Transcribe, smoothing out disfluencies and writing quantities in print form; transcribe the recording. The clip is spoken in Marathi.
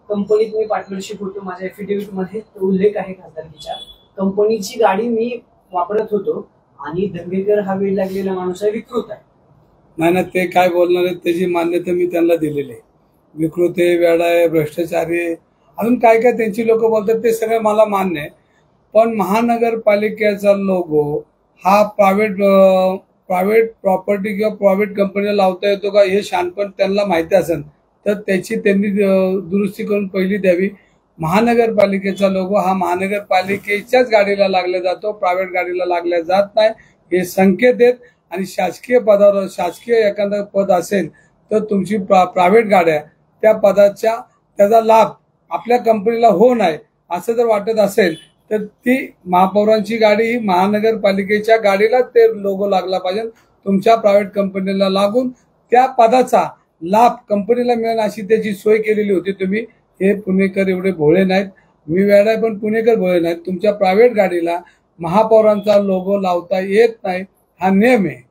कंपनीत मी पार्टनरशिप होतो, माझ्या एफिडेव्हिट मध्ये तो उल्लेख आहे खासदारकीच्या. कंपनीची गाडी मी वापरत होतो आणि दंगेकर हा वेळ लागलेला माणूस आहे, विकृत आहे. नाही ना, ते काय बोलणार आहेत त्याची मान्यता मी त्यांना दिलेली आहे. विकृत आहे, वेडा आहे, भ्रष्टाचारी आहे, अजून काय काय त्यांची लोक बोलतात ते सगळं मला मान्य आहे. पण महानगरपालिकेचा लोगो हा प्रायव्हेट प्रॉपर्टी किंवा प्रायव्हेट कंपनीला लावता येतो का हे शहाणपण त्यांना माहिती असेल तर त्याची त्यांनी दुरुस्ती करून पहिली द्यावी. महानगरपालिकेचा लोगो हा महानगरपालिकेच्याच गाडीला लागला जातो, प्रायव्हेट गाडीला लागला जात नाही, हे संकेत आहेत. आणि शासकीय पदावर शासकीय एखादं पद असेल तर तुमची प्रायव्हेट गाड्या त्या पदाच्या त्याचा लाभ आपल्या कंपनीला हो नाही असं जर वाटत असेल तर ती महापौरांची गाडी ही महानगरपालिकेच्या गाडीला ते लोगो लागला पाहिजे. तुमच्या प्रायव्हेट कंपनीला लागून त्या पदाचा लाभ कंपनीला मिळेल अशी त्याची सोय केलेली होती तुम्ही. हे पुणेकर एवढे भोळे नाहीत, मी वेडा आहे पण पुणेकर भोळे नाहीत. तुमच्या प्रायव्हेट गाडीला महापौरांचा लोगो लावता येत नाही, हा नियम आहे.